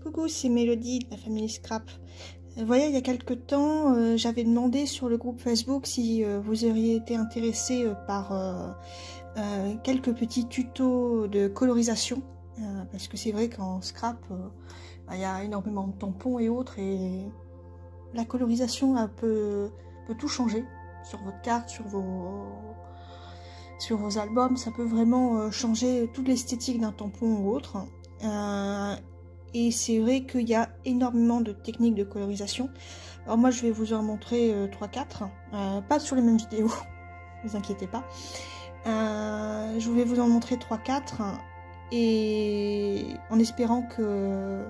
Coucou, c'est Mélodie de la famille Scrap. Vous voyez, il y a quelques temps, j'avais demandé sur le groupe Facebook si vous auriez été intéressé par quelques petits tutos de colorisation. Parce que c'est vrai qu'en scrap, il y a énormément de tampons et autres, et la colorisation peut tout changer sur votre carte, sur vos albums. Ça peut vraiment changer toute l'esthétique d'un tampon ou autre. Et c'est vrai qu'il y a énormément de techniques de colorisation. Alors moi je vais vous en montrer 3-4, pas sur les mêmes vidéos, ne vous inquiétez pas. Je vais vous en montrer 3-4 et en espérant que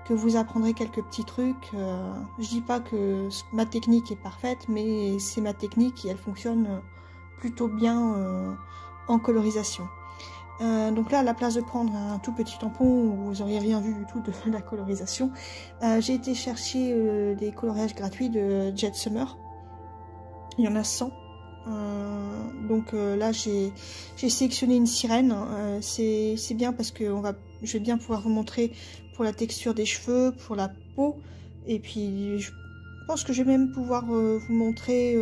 vous apprendrez quelques petits trucs. Je dis pas que ma technique est parfaite, mais c'est ma technique et elle fonctionne plutôt bien en colorisation. Donc là, à la place de prendre un tout petit tampon où vous n'auriez rien vu du tout de la colorisation, j'ai été chercher des coloriages gratuits de Jet Summer. Il y en a 100. Donc là, j'ai sélectionné une sirène. C'est bien parce que je vais bien pouvoir vous montrer pour la texture des cheveux, pour la peau. Et puis, je pense que je vais même pouvoir vous montrer...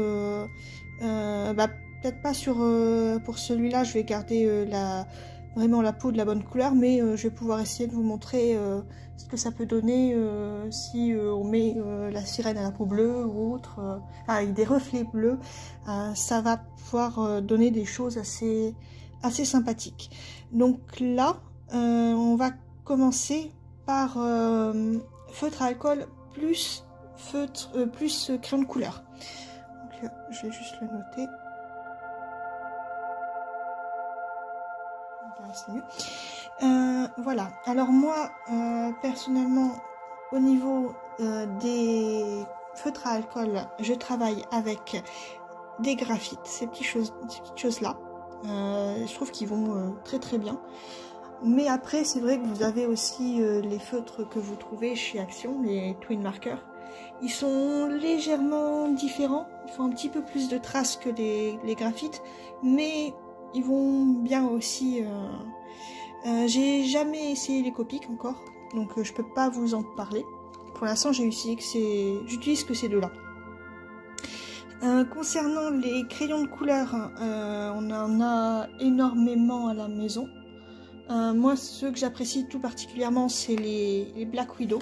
peut-être pas pour celui-là, je vais garder vraiment la peau de la bonne couleur, mais je vais pouvoir essayer de vous montrer ce que ça peut donner si on met la sirène à la peau bleue ou autre, avec des reflets bleus. Ça va pouvoir donner des choses assez sympathiques. Donc là, on va commencer par feutre à alcool plus crayon de couleur. Donc, je vais juste le noter. C'est mieux. Voilà, alors moi personnellement au niveau des feutres à alcool, je travaille avec des graphites, ces petites choses là. Je trouve qu'ils vont très bien, mais après c'est vrai que vous avez aussi les feutres que vous trouvez chez Action, les Twin Markers. Ils sont légèrement différents, ils font un petit peu plus de traces que les graphites, mais ils vont bien aussi. J'ai jamais essayé les Copics encore, donc je peux pas vous en parler. Pour l'instant, j'utilise que ces deux-là. Concernant les crayons de couleur, on en a énormément à la maison. Moi, ceux que j'apprécie tout particulièrement, c'est les Black Widow.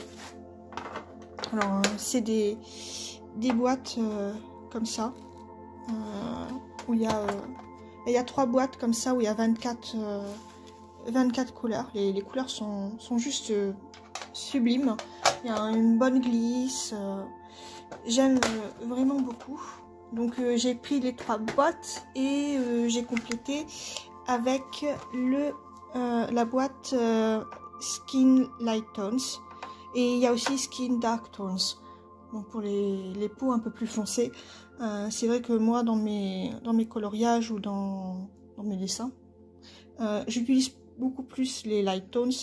Alors, c'est des boîtes comme ça, où il y a 3 boîtes comme ça où il y a 24 couleurs. Les couleurs sont juste sublimes. Il y a une bonne glisse. J'aime vraiment beaucoup. Donc j'ai pris les 3 boîtes et j'ai complété avec la boîte Skin Light Tones. Et il y a aussi Skin Dark Tones. Donc pour les peaux un peu plus foncées. C'est vrai que moi dans mes coloriages ou dans mes dessins, j'utilise beaucoup plus les light tones,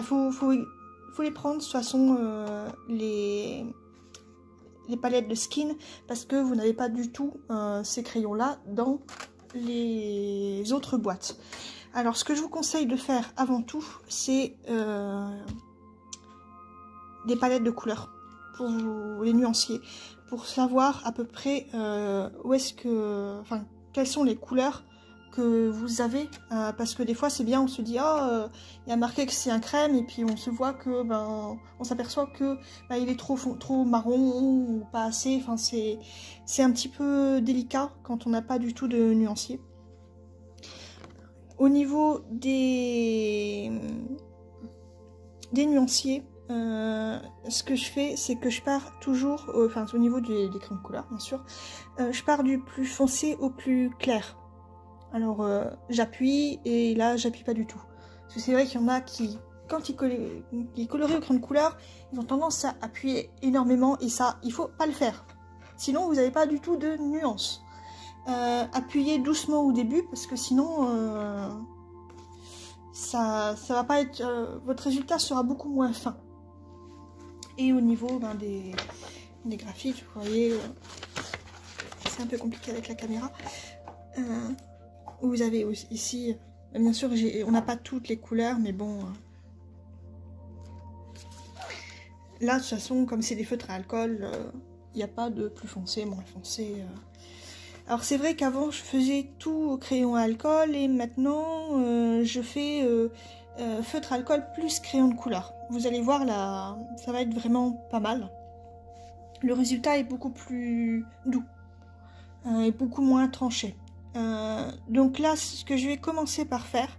faut les prendre de toute façon, les palettes de Skin, parce que vous n'avez pas du tout ces crayons là dans les autres boîtes. Alors ce que je vous conseille de faire avant tout, c'est des palettes de couleurs pour les nuanciers, pour savoir à peu près quelles sont les couleurs que vous avez, parce que des fois c'est bien, on se dit il y a marqué que c'est un crème et puis on se voit que on s'aperçoit que il est trop marron ou pas assez. Enfin c'est un petit peu délicat quand on n'a pas du tout de nuancier. Au niveau des nuanciers, ce que je fais, c'est que je pars toujours, au niveau des crayons de couleur, bien sûr, je pars du plus foncé au plus clair. Alors, j'appuie, et là, j'appuie pas du tout. Parce que c'est vrai qu'il y en a qui, quand ils colorient au crayon de couleur, ils ont tendance à appuyer énormément, et ça, il faut pas le faire. Sinon, vous n'avez pas du tout de nuance. Appuyez doucement au début, parce que sinon, ça va pas être... votre résultat sera beaucoup moins fin. Et au niveau des graphiques, vous voyez, c'est un peu compliqué avec la caméra. Vous avez ici Bien sûr, on n'a pas toutes les couleurs, mais bon. Là, de toute façon, comme c'est des feutres à alcool, il n'y a pas de plus foncé, moins foncé. Alors c'est vrai qu'avant, je faisais tout au crayon à alcool et maintenant, je fais feutre à alcool plus crayon de couleur. Vous allez voir, là, ça va être vraiment pas mal. Le résultat est beaucoup plus doux et beaucoup moins tranché. Donc là, ce que je vais commencer par faire,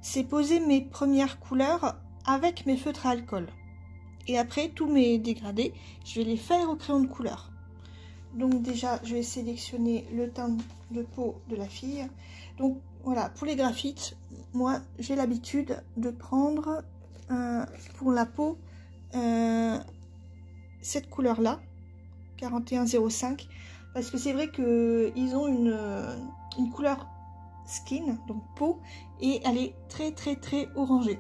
c'est poser mes premières couleurs avec mes feutres à alcool. Et après, tous mes dégradés, je vais les faire au crayon de couleur. Donc déjà, je vais sélectionner le teint de peau de la fille. Donc voilà, pour les graphites, moi, j'ai l'habitude de prendre pour la peau cette couleur-là, 4105. Parce que c'est vrai qu'ils ont une couleur skin, donc peau, et elle est très très très orangée.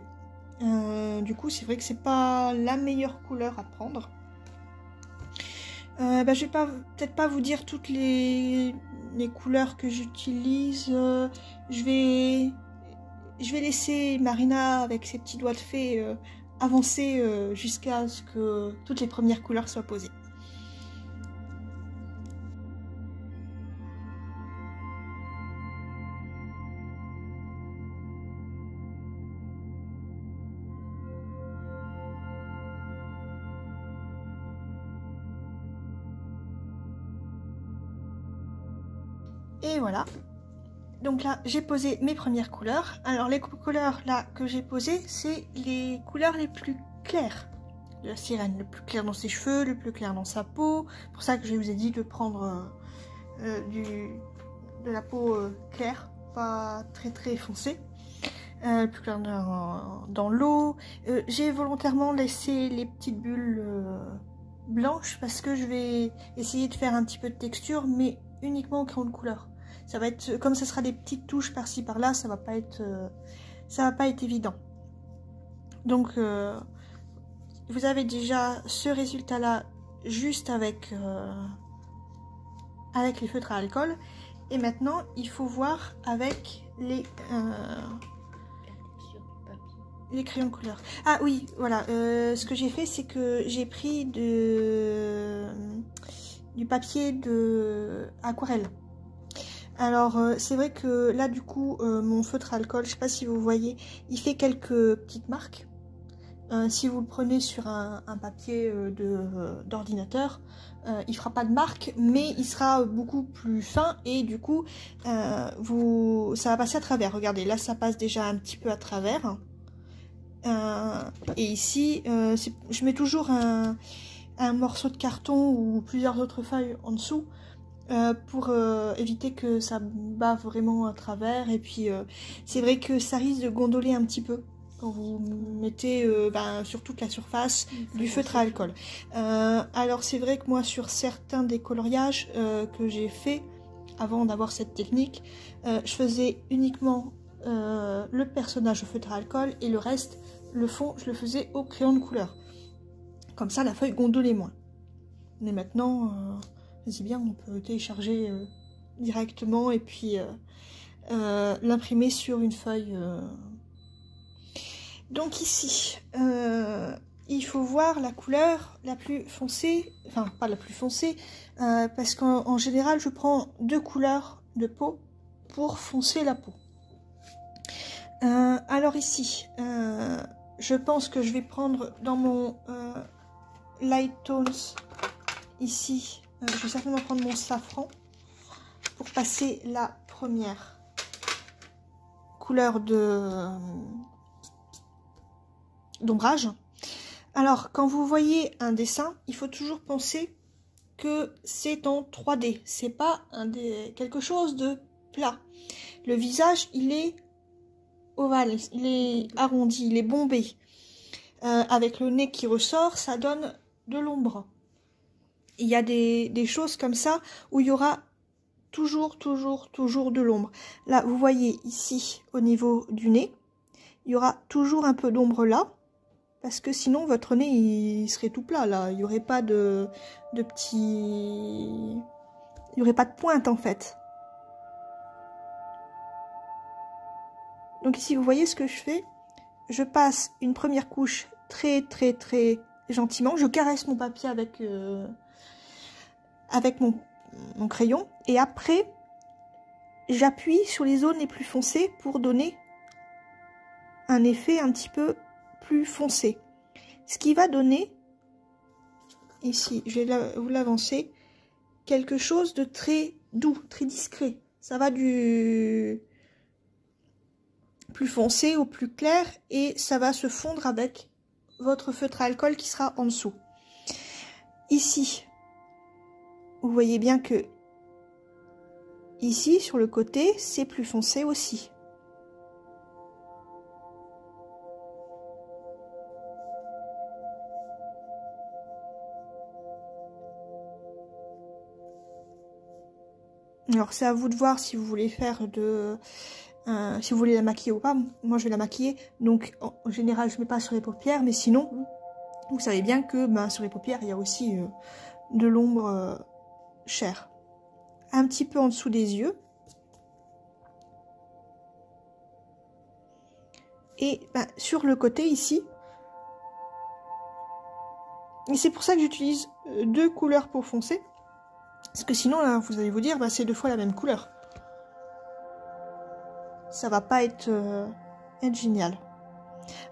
Du coup, c'est vrai que c'est pas la meilleure couleur à prendre. Je vais peut-être pas vous dire toutes les couleurs que j'utilise. Je vais laisser Marina avec ses petits doigts de fée avancer jusqu'à ce que toutes les premières couleurs soient posées. Et voilà, donc là j'ai posé mes premières couleurs. Alors les couleurs là que j'ai posées, c'est les couleurs les plus claires de la sirène. Le plus clair dans ses cheveux, le plus clair dans sa peau. C'est pour ça que je vous ai dit de prendre de la peau claire, pas très très foncée. Le plus clair dans l'eau. J'ai volontairement laissé les petites bulles blanches parce que je vais essayer de faire un petit peu de texture, mais uniquement au crayon de couleur. Ça va être, comme ça sera des petites touches par-ci par-là, ça va pas être évident. Donc vous avez déjà ce résultat là juste avec les feutres à alcool, et maintenant il faut voir avec les crayons de couleur. Ah oui, voilà, ce que j'ai fait, c'est que j'ai pris du papier de aquarelle. Alors c'est vrai que là du coup mon feutre à alcool, je sais pas si vous voyez, il fait quelques petites marques. Si vous le prenez sur un papier d'ordinateur, il fera pas de marque, mais il sera beaucoup plus fin et du coup ça va passer à travers. Regardez, là ça passe déjà un petit peu à travers. Et ici je mets toujours un morceau de carton ou plusieurs autres feuilles en dessous pour éviter que ça bave vraiment à travers. Et puis c'est vrai que ça risque de gondoler un petit peu quand vous mettez sur toute la surface du feutre à alcool. Alors c'est vrai que moi sur certains des coloriages que j'ai fait avant d'avoir cette technique, je faisais uniquement le personnage au feutre à alcool et le reste, le fond, je le faisais au crayon de couleur. Comme ça la feuille gondolait moins. Mais maintenant c'est bien, on peut télécharger directement et puis l'imprimer sur une feuille. Donc ici, il faut voir la couleur la plus foncée, enfin pas la plus foncée, parce qu'en général je prends 2 couleurs de peau pour foncer la peau. Alors ici, je pense que je vais prendre dans mon Light Tones, ici, je vais certainement prendre mon safran pour passer la première couleur d'ombrage. Alors, quand vous voyez un dessin, il faut toujours penser que c'est en 3D. C'est pas quelque chose de plat. Le visage, il est ovale, il est arrondi, il est bombé. Avec le nez qui ressort, ça donne de l'ombre. Il y a des choses comme ça où il y aura toujours de l'ombre. Là, vous voyez ici, au niveau du nez, il y aura toujours un peu d'ombre là, parce que sinon, votre nez, il serait tout plat, là. Il n'y aurait pas de petits... Il n'y aurait pas de pointe, en fait. Donc ici, vous voyez ce que je fais. Je passe une première couche très gentiment. Je caresse mon papier avec mon crayon. Et après, j'appuie sur les zones les plus foncées pour donner un effet un petit peu plus foncé. Ce qui va donner, ici, je vais vous l'avancer, quelque chose de très doux, très discret. Ça va du plus foncé au plus clair et ça va se fondre avec votre feutre à alcool qui sera en dessous. Ici, vous voyez bien que ici, sur le côté, c'est plus foncé aussi. Alors, c'est à vous de voir si vous voulez faire si vous voulez la maquiller ou pas. Moi, je vais la maquiller. Donc, en général, je ne mets pas sur les paupières. Mais sinon, vous savez bien que sur les paupières, il y a aussi de l'ombre chair. Un petit peu en dessous des yeux. Et sur le côté ici. Et c'est pour ça que j'utilise 2 couleurs pour foncer. Parce que sinon, là, vous allez vous dire, c'est 2 fois la même couleur. Ça va pas être génial.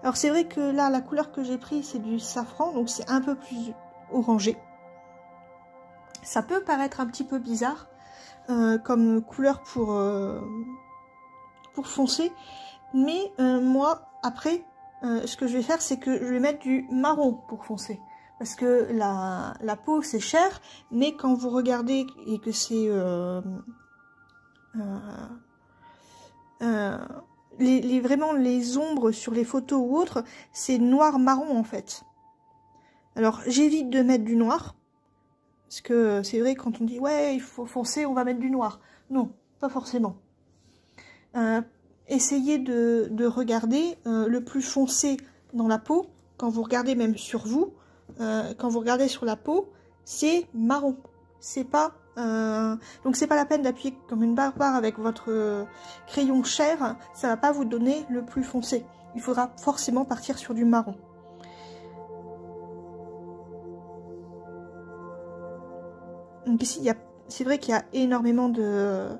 Alors c'est vrai que là, la couleur que j'ai prise, c'est du safran, donc c'est un peu plus orangé. Ça peut paraître un petit peu bizarre comme couleur pour foncer, mais moi, après, ce que je vais faire, c'est que je vais mettre du marron pour foncer. Parce que la peau, c'est cher, mais quand vous regardez et que c'est vraiment les ombres sur les photos ou autres, c'est noir-marron en fait. Alors j'évite de mettre du noir, parce que c'est vrai quand on dit ouais il faut foncer, on va mettre du noir. Non, pas forcément. Essayez de regarder le plus foncé dans la peau, quand vous regardez même sur vous, quand vous regardez sur la peau, c'est marron. C'est pas donc c'est pas la peine d'appuyer comme une barbare avec votre crayon chair, ça va pas vous donner le plus foncé. Il faudra forcément partir sur du marron. Donc ici, c'est vrai qu'il y a énormément de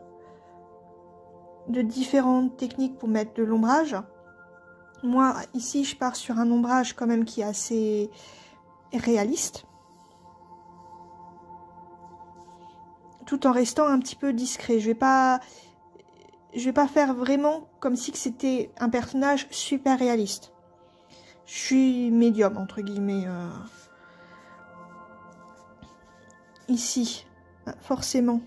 différentes techniques pour mettre de l'ombrage. Moi, ici, je pars sur un ombrage quand même qui est assez réaliste. Tout en restant un petit peu discret. Je vais pas faire vraiment comme si c'était un personnage super réaliste. Je suis médium, entre guillemets. Ici, forcément.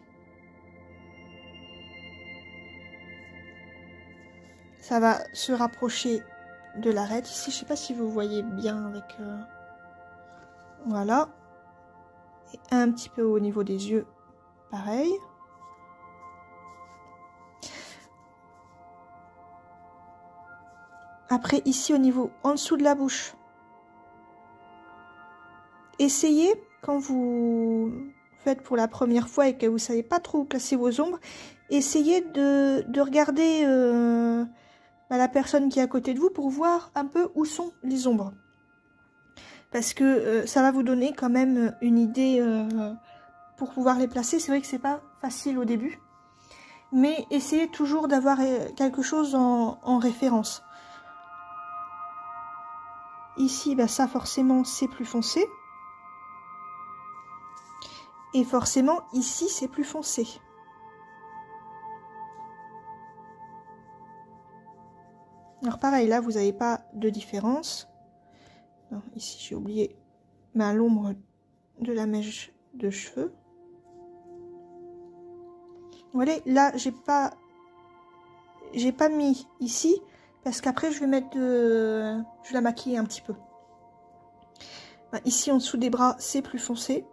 Ça va se rapprocher de l'arête. Ici, je sais pas si vous voyez bien avec... Voilà. Et un petit peu au niveau des yeux. Pareil. Après, ici, au niveau, en dessous de la bouche. Essayez, quand vous faites pour la première fois et que vous ne savez pas trop où placer vos ombres, essayez de regarder la personne qui est à côté de vous pour voir un peu où sont les ombres. Parce que ça va vous donner quand même une idée... pour pouvoir les placer. C'est vrai que c'est pas facile au début, mais essayez toujours d'avoir quelque chose en référence. Ici, ça forcément c'est plus foncé, et forcément ici c'est plus foncé. Alors pareil, là vous n'avez pas de différence. Non, ici j'ai oublié l'ombre de la mèche de cheveux. Voilà, là j'ai pas mis ici parce qu'après je vais mettre je vais la maquiller un petit peu. Ici en dessous des bras c'est plus foncé.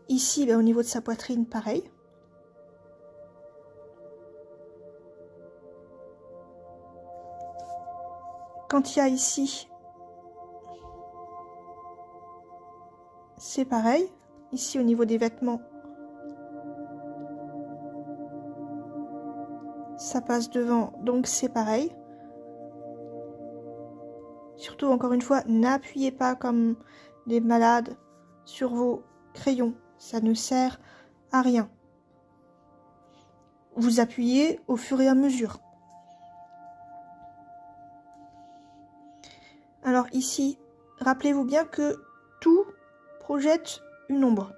Ici au niveau de sa poitrine pareil. Quand il y a ici, c'est pareil. Ici au niveau des vêtements, ça passe devant, donc c'est pareil. Surtout, encore une fois, n'appuyez pas comme des malades sur vos crayons. Ça ne sert à rien. Vous appuyez au fur et à mesure. Alors ici, rappelez-vous bien que tout projette une ombre.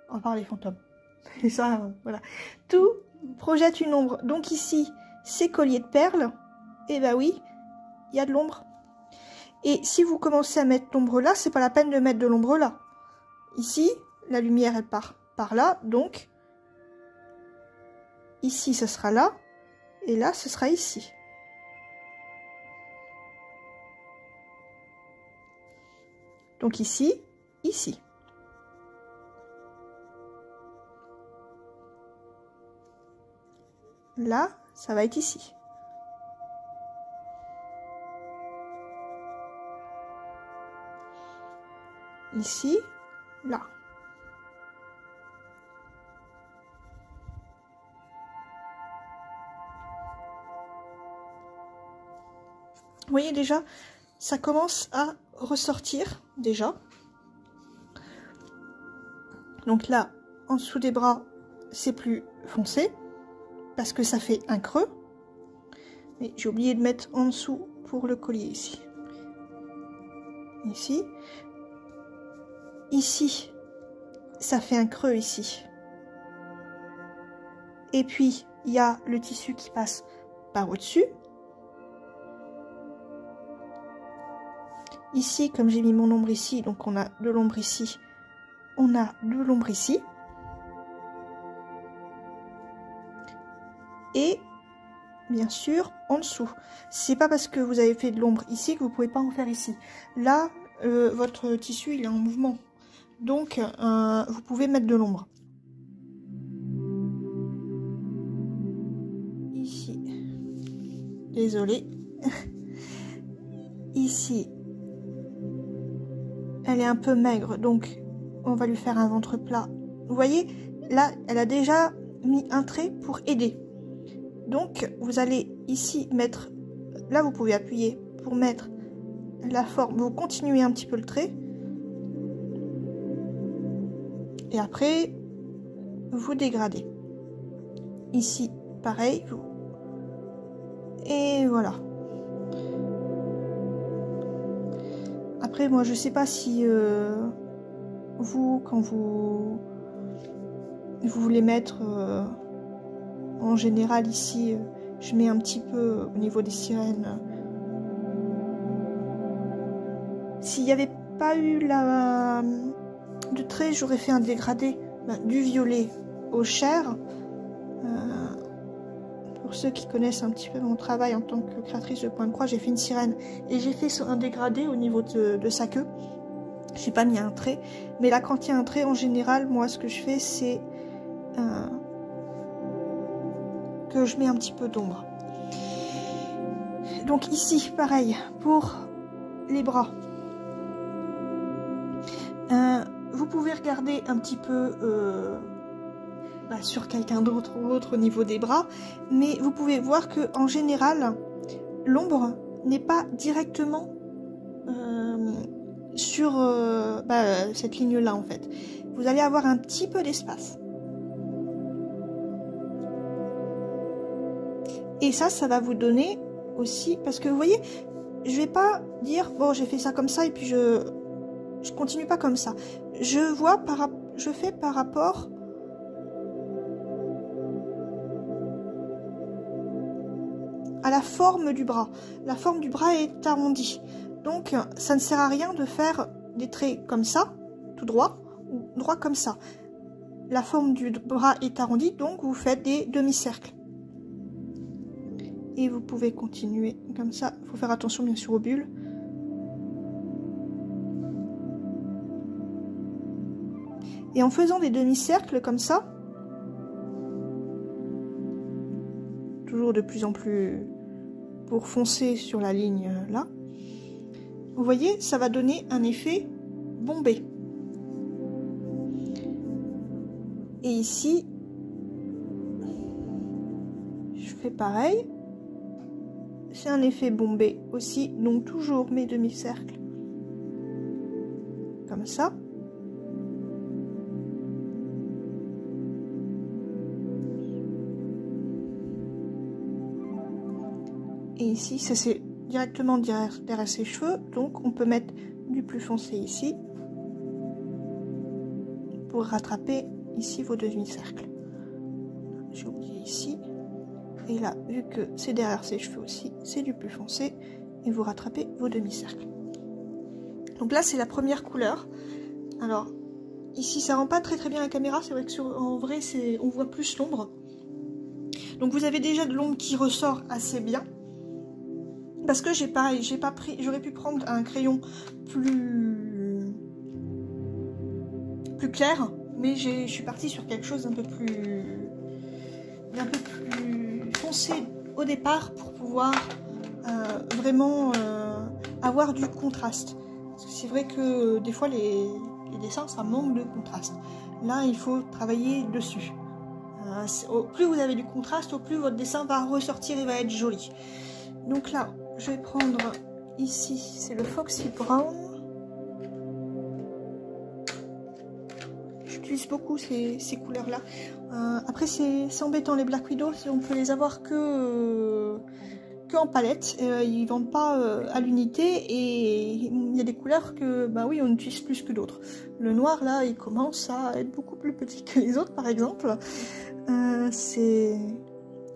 À part les fantômes. Et ça, voilà. Tout projette une ombre. Donc ici, ces colliers de perles, eh ben oui, il y a de l'ombre. Et si vous commencez à mettre l'ombre là, c'est pas la peine de mettre de l'ombre là. Ici, la lumière, elle part par là, donc ici, ce sera là, et là, ce sera ici. Donc ici, ici. Là, ça va être ici. Ici, là. Vous voyez déjà, ça commence à ressortir déjà. Donc là, en dessous des bras, c'est plus foncé parce que ça fait un creux. Mais j'ai oublié de mettre en dessous pour le collier ici. Ici. Ici, ça fait un creux ici. Et puis, il y a le tissu qui passe par au-dessus. Ici, comme j'ai mis mon ombre ici, donc on a de l'ombre ici, on a de l'ombre ici. Et, bien sûr, en dessous. C'est pas parce que vous avez fait de l'ombre ici que vous pouvez pas en faire ici. Là, votre tissu, il est en mouvement. Donc, vous pouvez mettre de l'ombre. Ici. Désolée. Ici. Elle est un peu maigre, donc on va lui faire un ventre plat. Vous voyez, là, elle a déjà mis un trait pour aider. Donc, vous allez ici mettre... Là, vous pouvez appuyer pour mettre la forme. Vous continuez un petit peu le trait. Et après, vous dégradez. Ici, pareil. Et voilà. Après, moi, je sais pas si vous, quand vous voulez mettre... en général, ici, je mets un petit peu au niveau des sirènes. S'il n'y avait pas eu de trait, j'aurais fait un dégradé du violet au chair. Pour ceux qui connaissent un petit peu mon travail en tant que créatrice de point de croix, j'ai fait une sirène et j'ai fait un dégradé au niveau de sa queue. J'ai pas mis un trait, mais là quand il y a un trait, en général, moi ce que je fais c'est que je mets un petit peu d'ombre. Donc ici, pareil, pour les bras. Vous pouvez regarder un petit peu sur quelqu'un d'autre ou autre au niveau des bras, mais vous pouvez voir que en général, l'ombre n'est pas directement sur cette ligne-là en fait. Vous allez avoir un petit peu d'espace. Et ça va vous donner aussi, parce que vous voyez, je vais pas dire bon j'ai fait ça comme ça et puis je continue pas comme ça. Je fais par rapport à la forme du bras. La forme du bras est arrondie. Donc ça ne sert à rien de faire des traits comme ça, tout droit, ou droit comme ça. La forme du bras est arrondie, donc vous faites des demi-cercles. Et vous pouvez continuer comme ça. Il faut faire attention bien sûr aux bulles. Et en faisant des demi-cercles comme ça, toujours de plus en plus pour foncer sur la ligne là, vous voyez, ça va donner un effet bombé. Et ici, je fais pareil. C'est un effet bombé aussi, donc toujours mes demi-cercles. Comme ça. Et ici, ça c'est directement derrière ses cheveux, donc on peut mettre du plus foncé ici pour rattraper ici vos demi-cercles. J'ai oublié ici. Et là, vu que c'est derrière ses cheveux aussi, c'est du plus foncé et vous rattrapez vos demi-cercles. Donc là, c'est la première couleur. Alors, ici, ça rend pas très bien la caméra. C'est vrai que en vrai, on voit plus l'ombre. Donc vous avez déjà de l'ombre qui ressort assez bien. Parce que j'aurais pu prendre un crayon plus clair, mais je suis partie sur quelque chose d'un peu plus foncé au départ pour pouvoir vraiment avoir du contraste. Parce que c'est vrai que des fois les dessins ça manque de contraste. Là il faut travailler dessus. Au plus vous avez du contraste, au plus votre dessin va ressortir et va être joli. Donc là je vais prendre ici, c'est le Foxy Brown. J'utilise beaucoup ces couleurs là. Après c'est embêtant les Black Widow, on peut les avoir que en palette, ils vendent pas à l'unité et il y a des couleurs que bah oui on utilise plus que d'autres. Le noir là il commence à être beaucoup plus petit que les autres par exemple.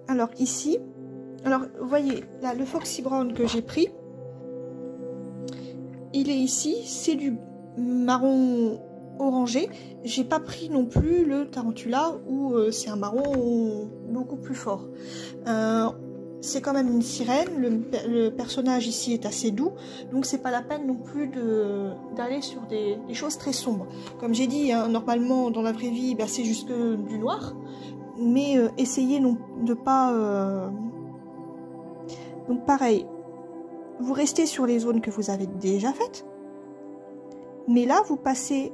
Alors ici, alors vous voyez là le Foxy Brown que j'ai pris, il est ici, c'est du marron orangé. J'ai pas pris non plus le Tarantula où c'est un marron beaucoup plus fort. C'est quand même une sirène, le personnage ici est assez doux, donc c'est pas la peine non plus d'aller sur des choses très sombres. Comme j'ai dit, hein, normalement dans la vraie vie bah, c'est juste du noir, mais essayez de pas... Donc pareil, vous restez sur les zones que vous avez déjà faites, mais là vous passez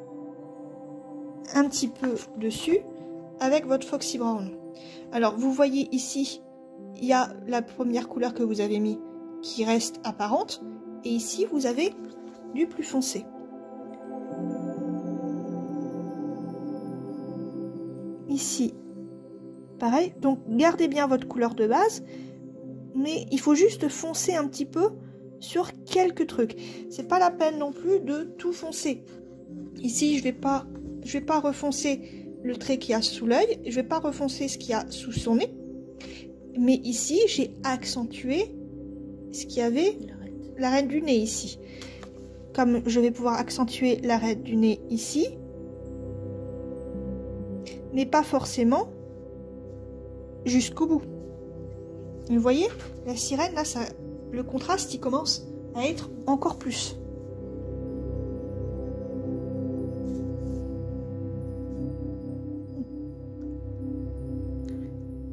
un petit peu dessus avec votre Foxy Brown. Alors vous voyez ici, il y a la première couleur que vous avez mis qui reste apparente, et ici vous avez du plus foncé. Ici, pareil, donc gardez bien votre couleur de base, mais il faut juste foncer un petit peu sur quelques trucs. C'est pas la peine non plus de tout foncer. Ici, je vais pas refoncer le trait qu'il y a sous l'œil, je vais pas refoncer ce qu'il y a sous son nez, mais ici, j'ai accentué ce qu'il y avait, l'arête du nez ici. Comme je vais pouvoir accentuer l'arête du nez ici, mais pas forcément jusqu'au bout. Vous voyez, la sirène, là, le contraste, il commence à être encore plus.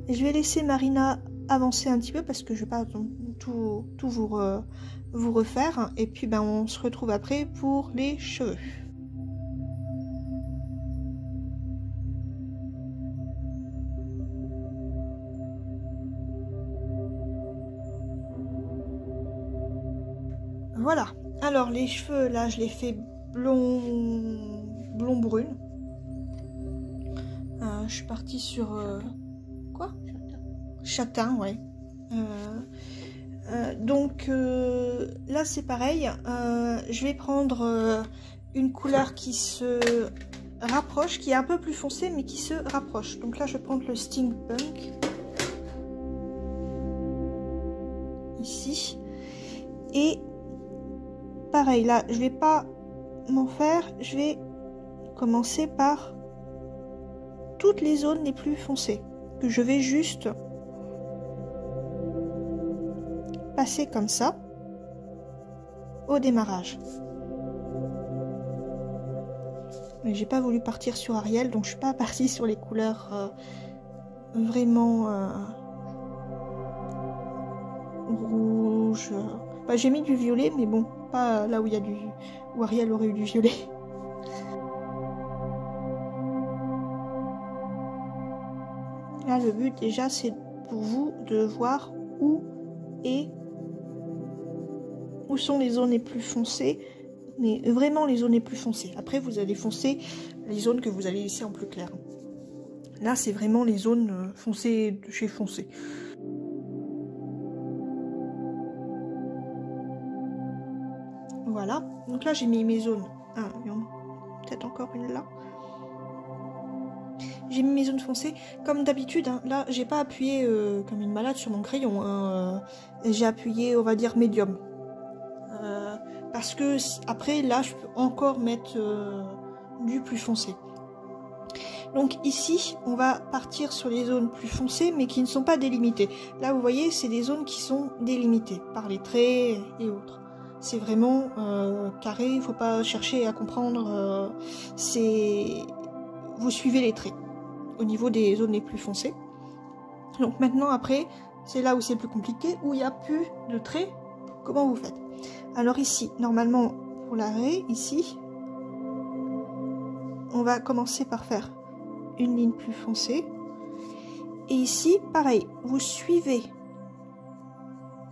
Et je vais laisser Marina avancer un petit peu parce que je ne vais pas tout vous refaire. Et puis, ben, on se retrouve après pour les cheveux. Voilà, alors les cheveux là je les fais blond brune. Je suis partie sur quoi, châtain, ouais. Donc là c'est pareil, je vais prendre une couleur qui se rapproche, qui est un peu plus foncée mais qui se rapproche. Donc là je vais prendre le Steampunk ici, et pareil, là, je vais pas m'en faire. Je vais commencer par toutes les zones les plus foncées. Que je vais juste passer comme ça au démarrage. Mais j'ai pas voulu partir sur Ariel, donc je suis pas partie sur les couleurs vraiment rouge. Bah, j'ai mis du violet, mais bon, pas là où il y a où Ariel aurait eu du violet. Là, le but déjà, c'est pour vous de voir où sont les zones les plus foncées, mais vraiment les zones les plus foncées. Après, vous allez foncer les zones que vous allez laisser en plus clair. Là, c'est vraiment les zones foncées de chez foncé. Voilà, donc là j'ai mis mes zones. Ah, il y en a peut-être encore une là. J'ai mis mes zones foncées. Comme d'habitude, hein, là j'ai pas appuyé comme une malade sur mon crayon. Hein, j'ai appuyé, on va dire, médium. Parce que après, là, je peux encore mettre du plus foncé. Donc ici, on va partir sur les zones plus foncées, mais qui ne sont pas délimitées. Là, vous voyez, c'est des zones qui sont délimitées par les traits et autres. C'est vraiment carré, il ne faut pas chercher à comprendre. Vous suivez les traits au niveau des zones les plus foncées. Donc maintenant, après, c'est là où c'est plus compliqué, où il n'y a plus de traits. Comment vous faites? Alors ici, normalement, pour l'arrêt, ici, on va commencer par faire une ligne plus foncée. Et ici, pareil, vous suivez.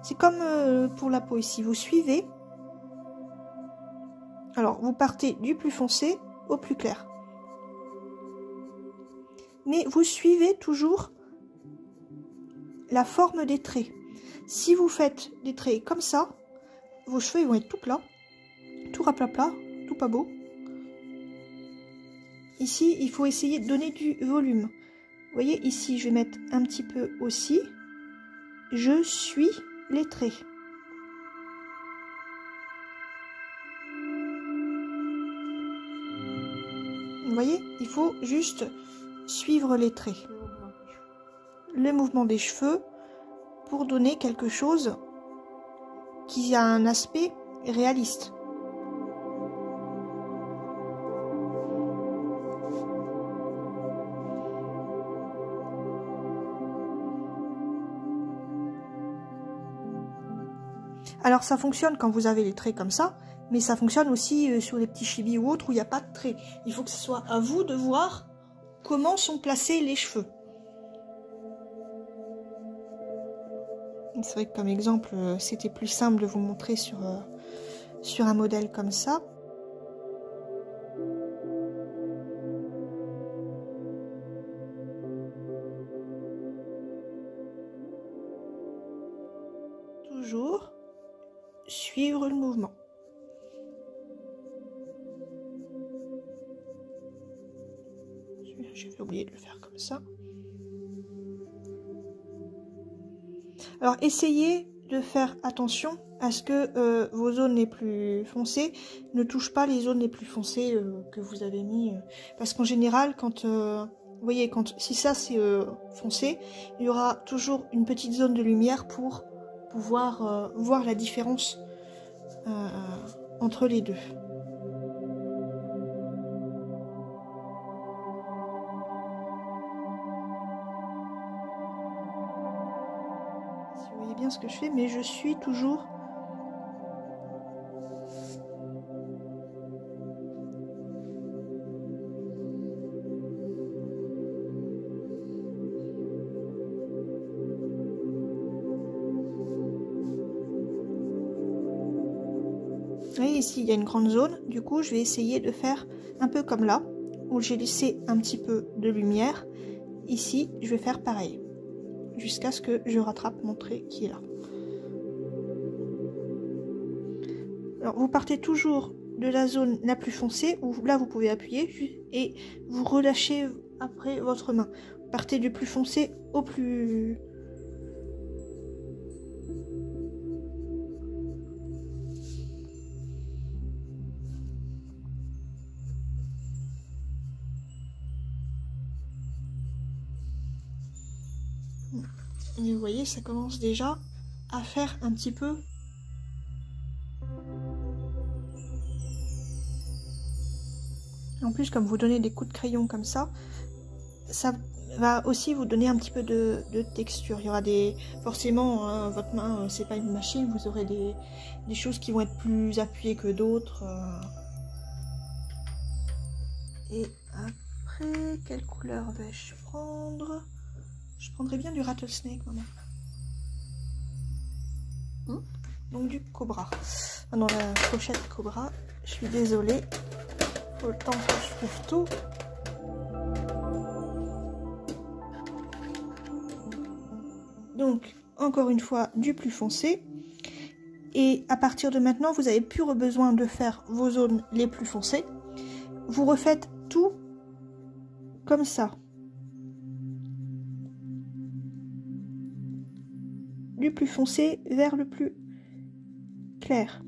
C'est comme pour la peau ici, vous suivez. Alors, vous partez du plus foncé au plus clair. Mais vous suivez toujours la forme des traits. Si vous faites des traits comme ça, vos cheveux ils vont être tout plats, tout raplapla, tout pas beau. Ici, il faut essayer de donner du volume. Vous voyez, ici, je vais mettre un petit peu aussi. Je suis les traits. Vous voyez, il faut juste suivre les traits. Le mouvement des cheveux pour donner quelque chose qui a un aspect réaliste. Alors ça fonctionne quand vous avez les traits comme ça, mais ça fonctionne aussi sur les petits chibis ou autres où il n'y a pas de traits. Il faut que ce soit à vous de voir comment sont placés les cheveux. C'est vrai que comme exemple, c'était plus simple de vous montrer sur un modèle comme ça. Toujours suivre le mouvement. J'avais oublié de le faire comme ça. Alors, essayez de faire attention à ce que vos zones les plus foncées ne touchent pas les zones les plus foncées que vous avez mis. Parce qu'en général, quand vous voyez, si ça c'est foncé, il y aura toujours une petite zone de lumière pour pouvoir voir la différence entre les deux. Vous voyez bien ce que je fais, mais je suis toujours et ici il y a une grande zone, du coup je vais essayer de faire un peu comme là où j'ai laissé un petit peu de lumière. Ici je vais faire pareil jusqu'à ce que je rattrape mon trait qui est là. Alors vous partez toujours de la zone la plus foncée où là vous pouvez appuyer et vous relâchez après votre main. Vous partez du plus foncé au plus... Et vous voyez, ça commence déjà à faire un petit peu. En plus, comme vous donnez des coups de crayon comme ça va aussi vous donner un petit peu de texture. Il y aura des... Forcément, hein, votre main, c'est pas une machine, vous aurez des choses qui vont être plus appuyées que d'autres. Et après, quelle couleur vais-je prendre? Je prendrais bien du rattlesnake, maman. Donc du cobra. Ah non, la pochette cobra. Je suis désolée. Faut le temps que je trouve tout. Donc, encore une fois, du plus foncé. Et à partir de maintenant, vous n'avez plus besoin de faire vos zones les plus foncées. Vous refaites tout comme ça. Du plus foncé vers le plus clair.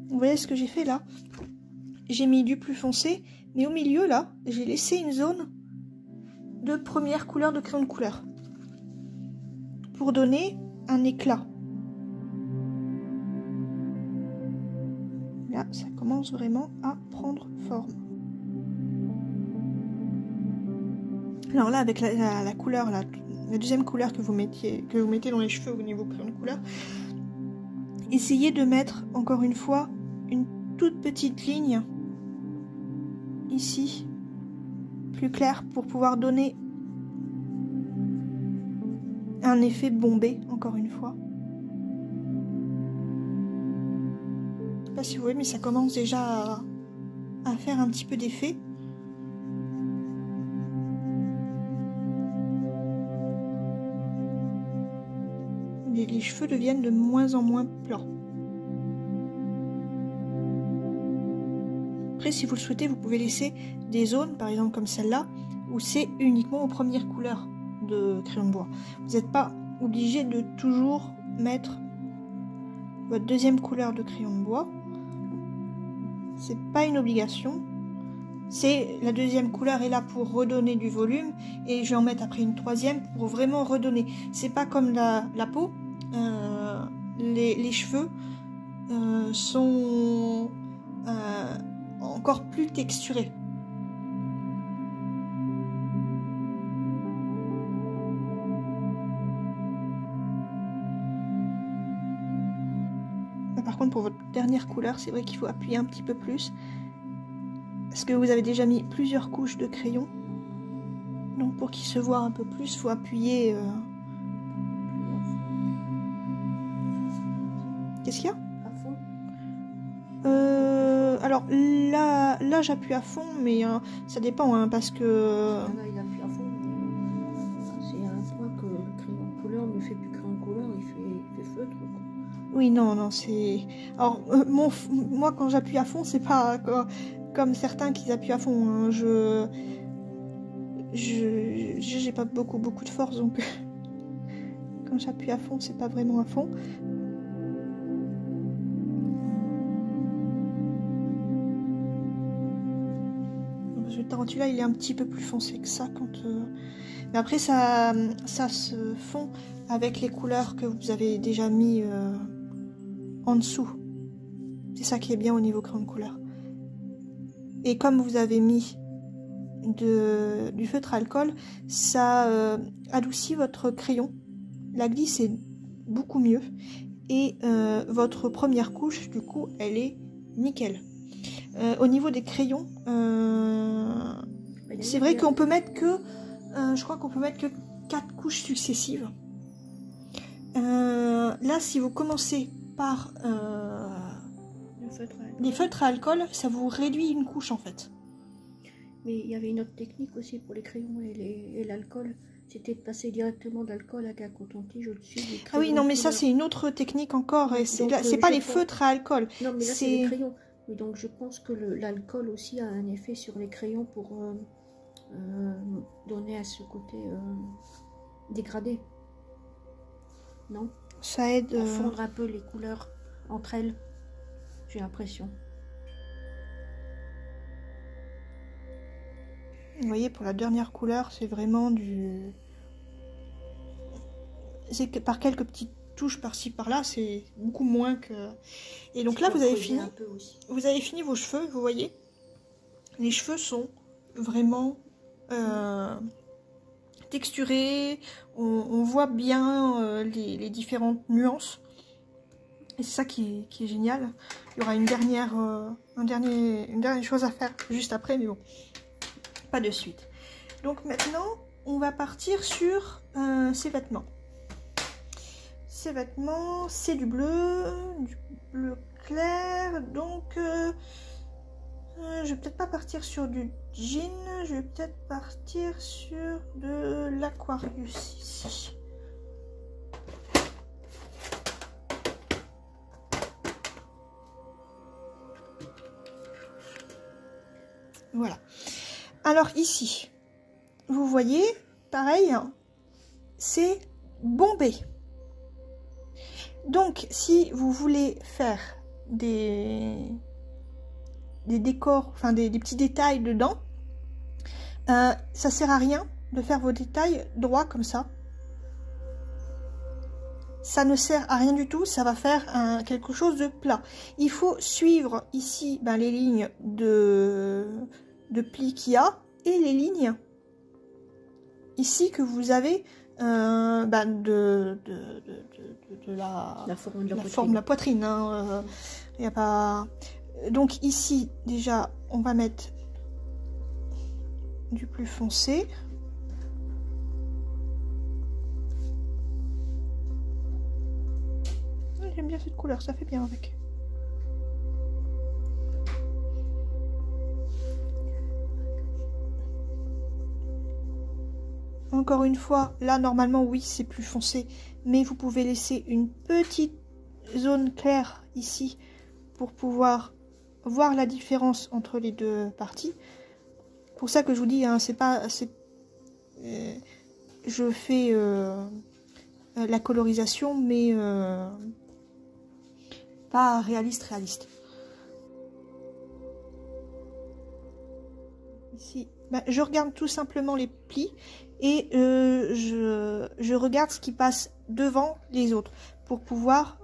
Vous voyez ce que j'ai fait là? J'ai mis du plus foncé, mais au milieu là, j'ai laissé une zone de première couleur de crayon de couleur pour donner un éclat. Là, ça commence vraiment à prendre forme. Alors là, avec la couleur, la deuxième couleur que vous mettez dans les cheveux au niveau crayon de couleur, essayez de mettre encore une fois une toute petite ligne ici, plus claire, pour pouvoir donner un effet bombé, encore une fois. Je sais pas si vous voyez, mais ça commence déjà à faire un petit peu d'effet. Les cheveux deviennent de moins en moins plats. Après, si vous le souhaitez, vous pouvez laisser des zones, par exemple comme celle-là, où c'est uniquement aux premières couleurs de crayon de bois. Vous n'êtes pas obligé de toujours mettre votre deuxième couleur de crayon de bois. C'est pas une obligation. C'est la deuxième couleur est là pour redonner du volume, et je vais en mettre après une troisième pour vraiment redonner. C'est pas comme la peau. Les cheveux sont encore plus texturés. Par contre, pour votre dernière couleur, c'est vrai qu'il faut appuyer un petit peu plus, parce que vous avez déjà mis plusieurs couches de crayon. Donc pour qu'il se voit un peu plus, il faut appuyer. Qu'est-ce qu'il y a? À fond. Alors là j'appuie à fond, mais ça dépend, hein, parce que... Là, il appuie à fond. C'est un point que le crayon de couleur ne fait plus crayon de couleur, il fait feutre, quoi. Oui, non, c'est... Alors, moi, quand j'appuie à fond, c'est pas comme certains qui appuient à fond. Hein. J'ai pas beaucoup de force, donc... Quand j'appuie à fond, c'est pas vraiment à fond. Le tarantula, il est un petit peu plus foncé que ça quand... Mais après, ça se fond avec les couleurs que vous avez déjà mis en dessous. C'est ça qui est bien au niveau crayon de couleur. Et comme vous avez mis du feutre à alcool, ça adoucit votre crayon. La glisse est beaucoup mieux. Et votre première couche, du coup, elle est nickel. Au niveau des crayons, c'est vrai qu'on peut mettre que... je crois qu'on peut mettre que 4 couches successives. Là, si vous commencez par les feutres à alcool, ça vous réduit une couche en fait. Mais il y avait une autre technique aussi pour les crayons et l'alcool. C'était de passer directement d'alcool avec un coton-tige au-dessus des crayons. Ah oui, non, mais ça, c'est une autre technique encore. C'est pas les feutres à alcool. Non, mais là, c'est les crayons. Et donc, je pense que l'alcool aussi a un effet sur les crayons pour donner à ce côté dégradé. Non? Ça aide à fondre un peu les couleurs entre elles, j'ai l'impression. Vous voyez, pour la dernière couleur, c'est vraiment du... C'est que par quelques petites touches par-ci par-là, c'est beaucoup moins que... Et donc là, vous avez fini. Vous avez fini vos cheveux, vous voyez. Les cheveux sont vraiment texturés. On voit bien les différentes nuances. Et c'est ça qui est génial. Il y aura une dernière chose à faire juste après, mais bon, pas de suite. Donc maintenant, on va partir sur ces vêtements. Ces vêtements, c'est du bleu clair, donc je vais peut-être pas partir sur du jean, je vais peut-être partir sur de l'Aquarius ici. Voilà. Alors ici, vous voyez, pareil, c'est bombé. Donc, si vous voulez faire des décors, enfin des petits détails dedans, ça sert à rien de faire vos détails droits comme ça. Ça ne sert à rien du tout, ça va faire quelque chose de plat. Il faut suivre ici les lignes de plis qu'il y a et les lignes ici que vous avez de la forme de la poitrine. Hein, y a pas... Donc ici, déjà, on va mettre du plus foncé. J'aime bien cette couleur, ça fait bien avec. Encore une fois, là, normalement, oui, c'est plus foncé. Mais vous pouvez laisser une petite zone claire ici pour pouvoir voir la différence entre les deux parties. Pour ça que je vous dis, hein, c'est pas... je fais la colorisation, mais pas réaliste. Ici, je regarde tout simplement les plis et je regarde ce qui passe devant les autres pour pouvoir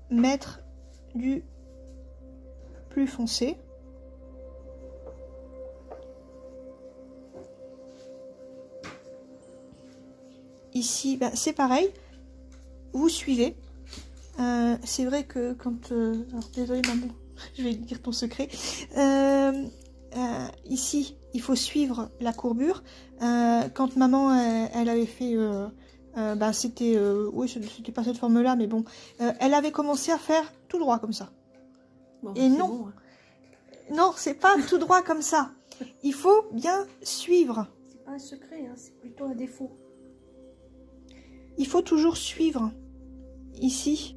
mettre du plus foncé. Ici, c'est pareil, vous suivez. C'est vrai que quand... alors désolée maman, je vais dire ton secret. Ici, il faut suivre la courbure. Quand maman, elle avait fait... c'était... oui, c'était pas cette forme-là, mais bon. Elle avait commencé à faire tout droit comme ça. Bon, et non, bon, hein. Non, c'est pas tout droit comme ça. Il faut bien suivre. C'est pas un secret, hein, c'est plutôt un défaut. Il faut toujours suivre. Ici.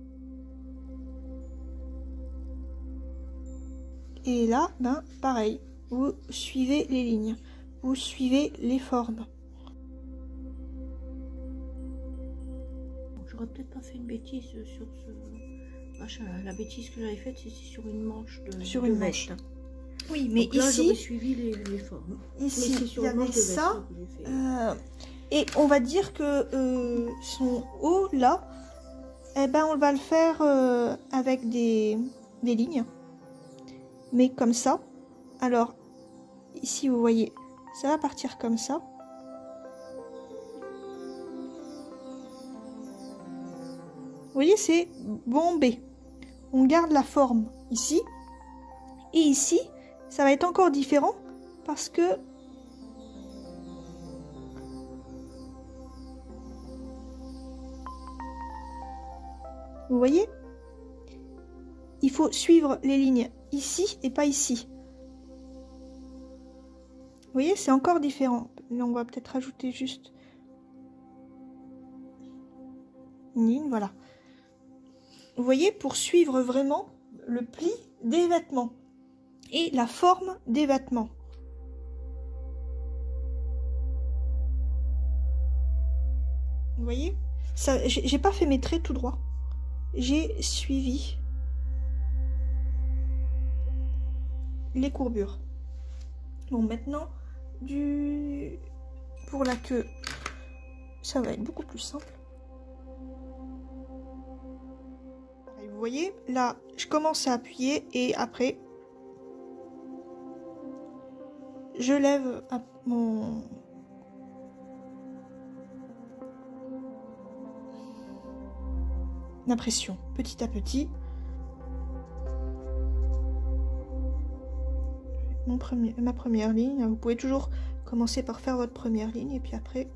Et là, pareil. Vous suivez les lignes. Vous suivez les formes. J'aurais peut-être pas fait une bêtise sur ce machin. La bêtise que j'avais faite, c'est sur une manche de veste. Oui, mais donc là, ici, j'aurais suivi les formes. Ici, il y avait ça. Et on va dire que son haut, là, on va le faire avec des lignes. Mais comme ça. Alors, ici, vous voyez, ça va partir comme ça. Vous voyez, c'est bombé. On garde la forme ici. Et ici, ça va être encore différent parce que... Vous voyez? Il faut suivre les lignes ici et pas ici. Vous voyez, c'est encore différent. Là, on va peut-être rajouter juste une ligne, voilà. Vous voyez, pour suivre vraiment le pli des vêtements et la forme des vêtements. Vous voyez, ça, j'ai pas fait mes traits tout droit. J'ai suivi les courbures. Bon, maintenant, pour la queue, ça va être beaucoup plus simple. Vous voyez, là, je commence à appuyer et après, je lève mon... pression petit à petit. Ma première ligne, vous pouvez toujours commencer par faire votre première ligne et puis après,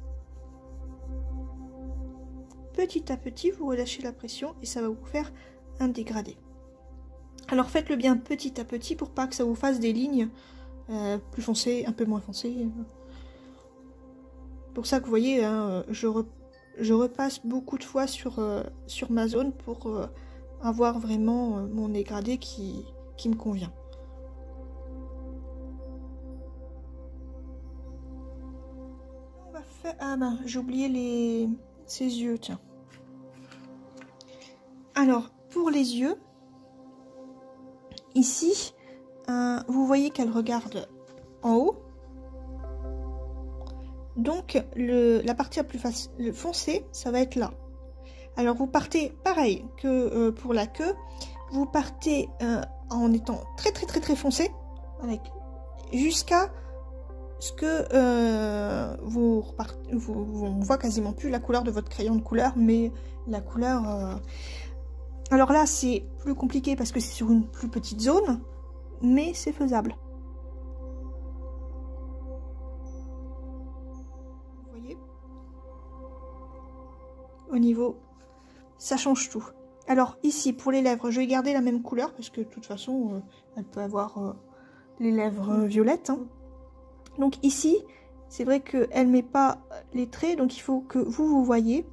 petit à petit, vous relâchez la pression et ça va vous faire un dégradé. Alors faites-le bien petit à petit pour pas que ça vous fasse des lignes plus foncées, un peu moins foncées. Pour ça que vous voyez, hein, je repasse beaucoup de fois sur ma zone pour avoir vraiment mon dégradé qui me convient. On va faire... Ah ben, j'ai oublié ses yeux, tiens. Alors, pour les yeux, ici, vous voyez qu'elle regarde en haut. Donc, la partie la plus foncée, ça va être là. Alors, vous partez pareil que pour la queue. Vous partez en étant très très foncé, jusqu'à ce que on voit quasiment plus la couleur de votre crayon de couleur, mais la couleur... Alors là, c'est plus compliqué parce que c'est sur une plus petite zone, mais c'est faisable. Vous voyez? Au niveau, ça change tout. Alors ici, pour les lèvres, je vais garder la même couleur parce que de toute façon, elle peut avoir les lèvres violettes. Hein. Donc ici, c'est vrai qu'elle ne met pas les traits, donc il faut que vous voyez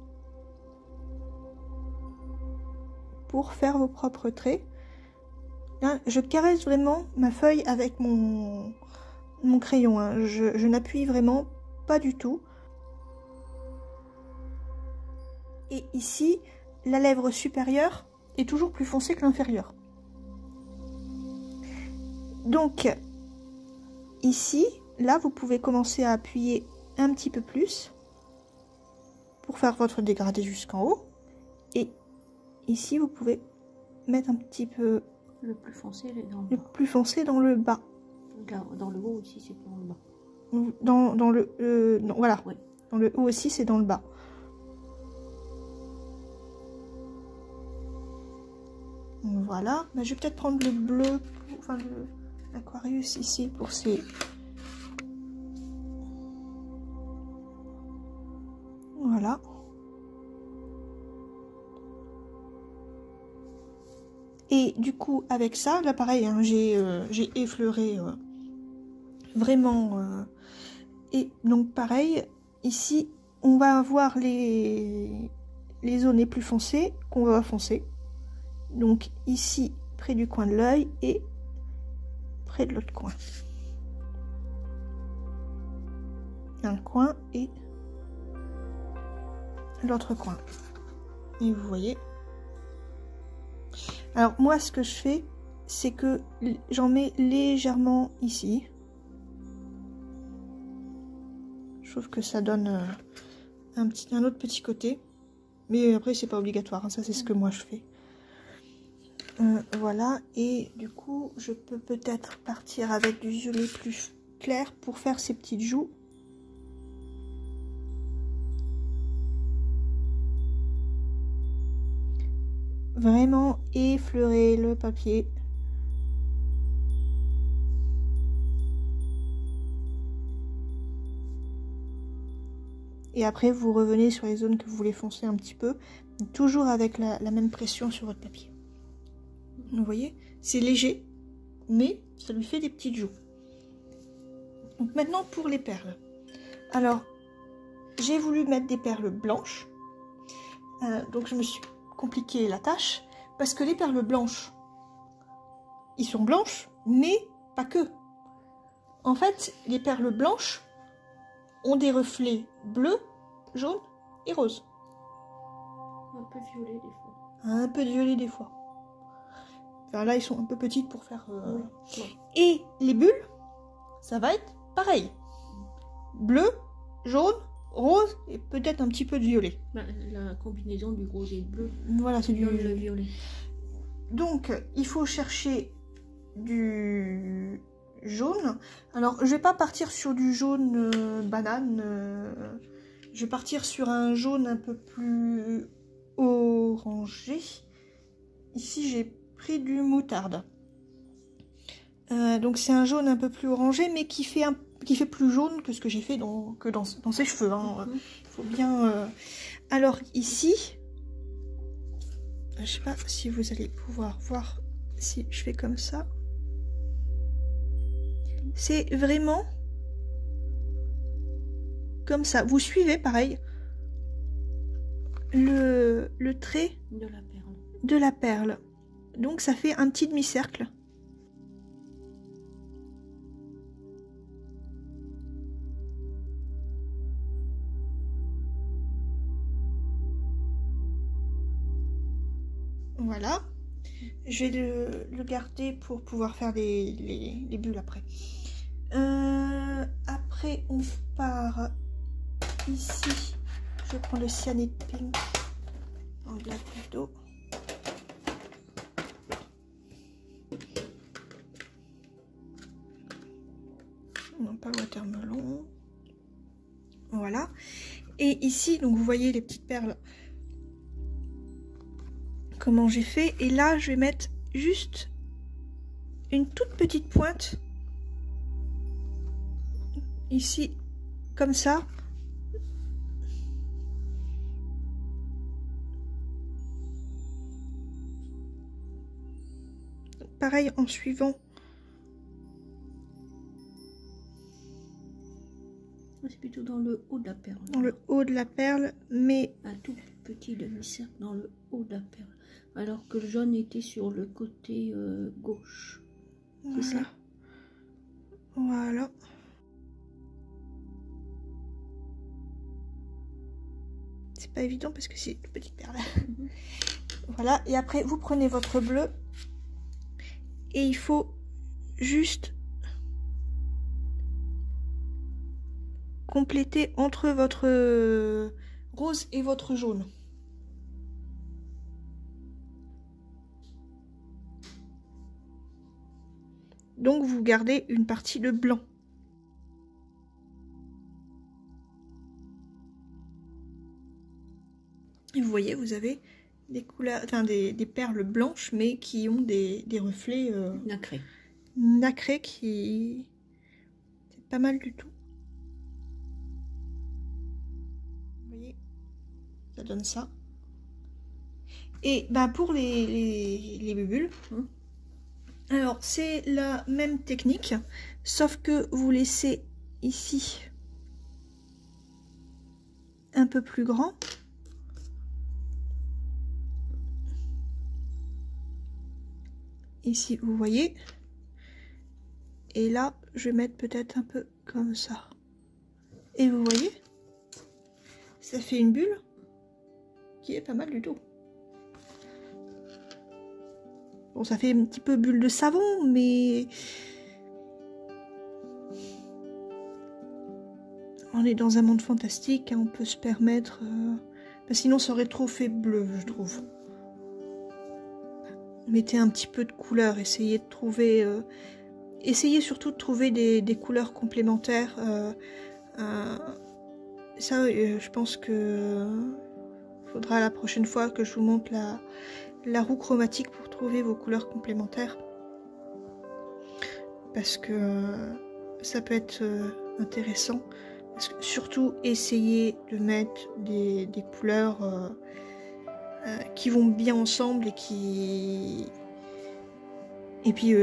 pour faire vos propres traits. Là, je caresse vraiment ma feuille avec mon crayon. Hein. Je n'appuie vraiment pas du tout. Et ici, la lèvre supérieure est toujours plus foncée que l'inférieure. Donc, ici, là, vous pouvez commencer à appuyer un petit peu plus pour faire votre dégradé jusqu'en haut. Et ici, vous pouvez mettre un petit peu... Le plus foncé, il est dans le bas. Le plus foncé dans le bas. Dans le haut aussi, c'est dans le bas. Dans le... non, voilà. Oui. Dans le haut aussi, c'est dans le bas. Voilà. Mais je vais peut-être prendre le bleu, enfin l'Aquarius ici pour ces... Voilà. Et du coup, avec ça, là pareil, hein, j'ai effleuré vraiment. Et donc pareil, ici, on va avoir les zones les plus foncées qu'on va foncer. Donc ici, près du coin de l'œil et près de l'autre coin. Un coin et l'autre coin. Et vous voyez. Alors moi ce que je fais, c'est que j'en mets légèrement ici. Je trouve que ça donne un autre petit côté. Mais après c'est pas obligatoire, hein, ça c'est ce que moi je fais. Voilà, et du coup je peux peut-être partir avec du violet plus clair pour faire ces petites joues. Vraiment effleurer le papier. Et après, vous revenez sur les zones que vous voulez foncer un petit peu, toujours avec la même pression sur votre papier. Vous voyez, c'est léger, mais ça lui fait des petites joues. Donc maintenant, pour les perles. Alors, j'ai voulu mettre des perles blanches. Donc je me suis compliqué la tâche parce que les perles blanches, ils sont blanches, mais pas que. En fait, les perles blanches ont des reflets bleus, jaunes et roses. Un peu violet des fois. Un peu de violet des fois. Enfin, là, ils sont un peu petites pour faire... Oui. Et les bulles, ça va être pareil. Bleu, jaune, rose et peut-être un petit peu de violet. La combinaison du rose et du bleu. Voilà, c'est du le violet. Donc, il faut chercher du jaune. Alors, je vais pas partir sur du jaune banane. Je vais partir sur un jaune un peu plus orangé. Ici, j'ai pris du moutarde. Donc c'est un jaune un peu plus orangé, mais qui fait plus jaune que ce que j'ai fait dans ses cheveux. Hein. Faut bien. Alors ici, je sais pas si vous allez pouvoir voir si je fais comme ça. C'est vraiment comme ça. Vous suivez pareil le trait de la perle. Donc ça fait un petit demi-cercle. Voilà. Je vais le garder pour pouvoir faire les bulles après. Après, on part ici. Je prends le cyanide pink en glace d'eau. Non, pas le watermelon. Voilà. Et ici, donc vous voyez les petites perles. Comment j'ai fait. Et là, je vais mettre juste une toute petite pointe. Ici, comme ça. Pareil en suivant. C'est plutôt dans le haut de la perle. Dans le haut de la perle, mais... Un tout petit demi-cercle dans le haut de la perle. Alors que le jaune était sur le côté gauche. Voilà. C'est ça? Voilà. C'est pas évident parce que c'est une petite perle. Voilà. Et après, vous prenez votre bleu. Et il faut juste compléter entre votre rose et votre jaune. Donc vous gardez une partie de blanc. Et vous voyez, vous avez des couleurs, enfin des perles blanches, mais qui ont des reflets nacrés qui... C'est pas mal du tout. Vous voyez, ça donne ça. Et ben pour les bulles, alors c'est la même technique, sauf que vous laissez ici un peu plus grand. Ici, vous voyez. Et là, je vais mettre peut-être un peu comme ça. Et vous voyez, ça fait une bulle qui est pas mal du tout. Bon, ça fait un petit peu bulle de savon, mais... On est dans un monde fantastique, hein, on peut se permettre... sinon, ça aurait trop fait bleu, je trouve. Mettez un petit peu de couleur, essayez de trouver... essayez surtout de trouver des couleurs complémentaires. Ça, je pense que... faudra la prochaine fois que je vous montre la roue chromatique pour trouver vos couleurs complémentaires. Parce que ça peut être intéressant. Parce que surtout, essayez de mettre des couleurs... qui vont bien ensemble et qui... Et puis,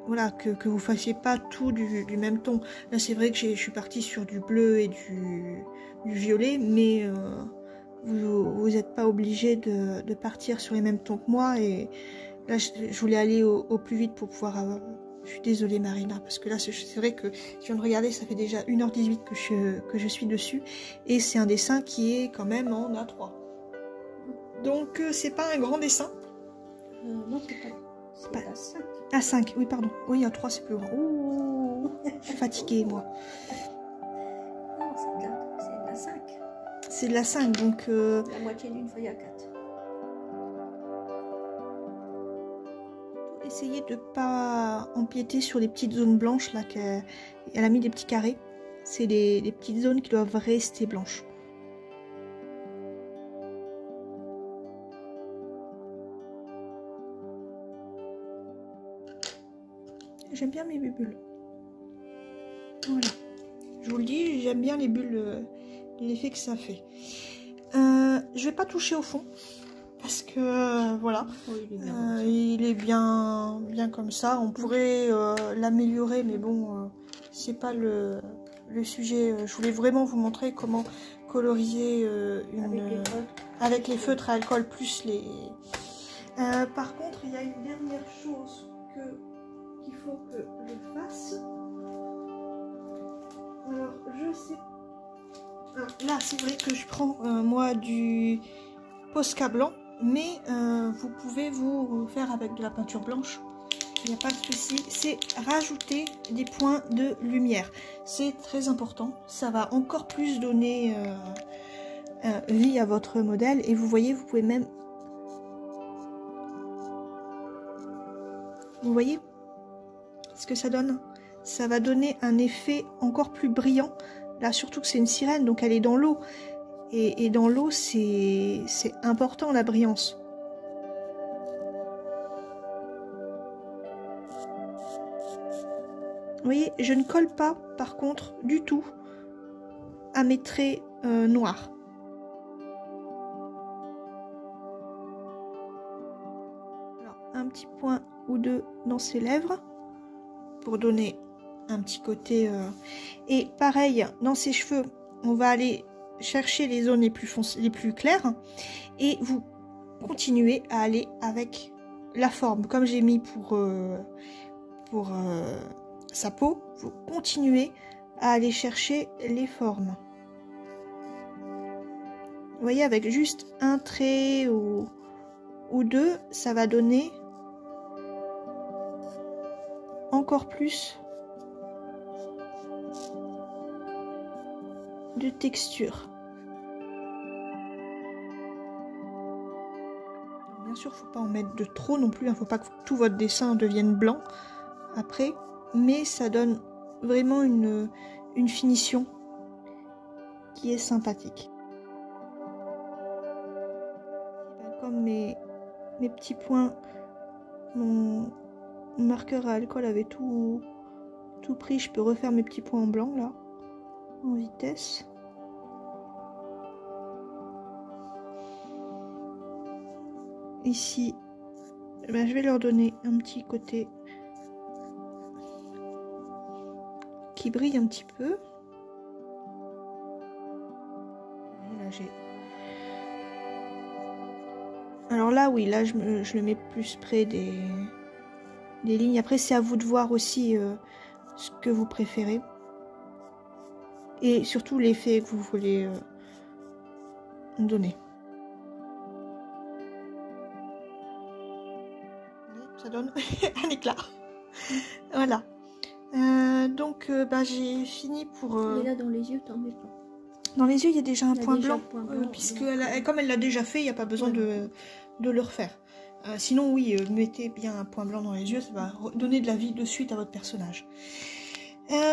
voilà, que vous fassiez pas tout du même ton. Là, c'est vrai que je suis partie sur du bleu et du violet, mais vous n'êtes pas obligé de partir sur les mêmes tons que moi. Et là, je voulais aller au plus vite pour pouvoir... Je suis désolée, Marina, parce que là, c'est vrai que je viens de regarder, ça fait déjà 1h18 que je suis dessus. Et c'est un dessin qui est quand même en A3. Donc, c'est pas un grand dessin. Non, c'est pas A5. A5, oui, pardon. Oui, A3, c'est plus grand. Ouh, je suis fatiguée, moi. Non, c'est de la 5. C'est de la 5, donc... La moitié d'une feuille A4. Essayez de pas empiéter sur les petites zones blanches, là, qu'elle a mis des petits carrés. C'est des petites zones qui doivent rester blanches. j'aime bien mes bulles. Voilà. Je vous le dis, j'aime bien les bulles, l'effet que ça fait. Je vais pas toucher au fond. Parce que, voilà. Oui, il est bien comme ça. On pourrait l'améliorer, mais bon, c'est pas le sujet. Je voulais vraiment vous montrer comment coloriser avec les feutres à alcool plus les... par contre, il y a une dernière chose qu'il faut que je fasse. Alors, je sais... Alors, là, c'est vrai que je prends, moi, du Posca blanc, mais vous pouvez vous faire avec de la peinture blanche. Il n'y a pas de souci. C'est rajouter des points de lumière. C'est très important. Ça va encore plus donner vie à votre modèle. Et vous voyez, vous pouvez même... Vous voyez ce que ça donne? Ça va donner un effet encore plus brillant. Là, surtout que c'est une sirène, donc elle est dans l'eau. Et dans l'eau, c'est important, la brillance. Vous voyez, je ne colle pas, par contre, du tout à mes traits noirs. Alors, un petit point ou deux dans ses lèvres pour donner un petit côté. Et pareil, dans ses cheveux, on va aller chercher les zones les plus claires et vous continuez à aller avec la forme. Comme j'ai mis pour sa peau, vous continuez à aller chercher les formes. Vous voyez, avec juste un trait ou deux, ça va donner encore plus de texture. Alors, bien sûr, faut pas en mettre de trop non plus, il ne faut pas que tout votre dessin devienne blanc après, mais ça donne vraiment une finition qui est sympathique. Comme mes petits points, mon marqueur à alcool avait tout pris, je peux refaire mes petits points en blanc là, en vitesse. Ici, ben, je vais leur donner un petit côté qui brille un petit peu. Et là, j'ai... Alors là, oui, là, je le mets plus près des lignes. Après, c'est à vous de voir aussi ce que vous préférez. Et surtout l'effet que vous voulez donner. Ça donne un éclat. Voilà. Donc, bah, j'ai fini pour... Et là, dans les yeux, t'en mets pas. Dans les yeux, il y a déjà un point blanc. Puisque comme elle l'a déjà fait, il n'y a pas besoin de le refaire. Sinon, oui, mettez bien un point blanc dans les yeux, ça va donner de la vie de suite à votre personnage.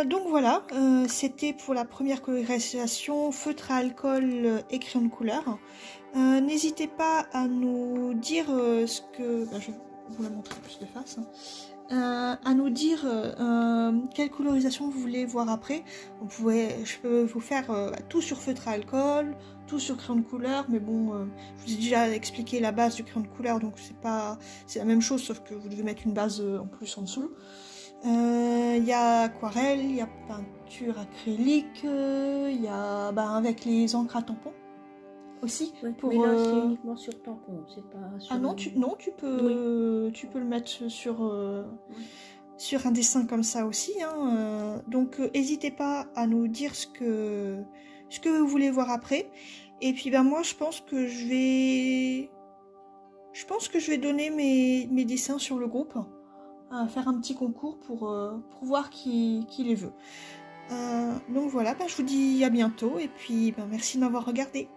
Donc voilà, c'était pour la première colorisation feutre à alcool et crayon de couleur. N'hésitez pas à nous dire ce que... Bah, je vais vous la montrer plus de face. À nous dire quelle colorisation vous voulez voir après. Je peux vous faire tout sur feutre à alcool, tout sur crayon de couleur, mais bon, je vous ai déjà expliqué la base du crayon de couleur, donc c'est la même chose, sauf que vous devez mettre une base en plus en dessous. Il y a aquarelle, il y a peinture acrylique, il y a avec les encres à tampons aussi. Ouais, pour, mais là c'est uniquement sur tampon, c'est pas sur... Ah non, tu peux le mettre sur un dessin comme ça aussi, hein. Donc n'hésitez pas à nous dire ce que vous voulez voir après. Et puis moi je pense que je vais donner mes dessins sur le groupe, faire un petit concours pour voir qui les veut. Donc voilà, je vous dis à bientôt et puis merci de m'avoir regardé.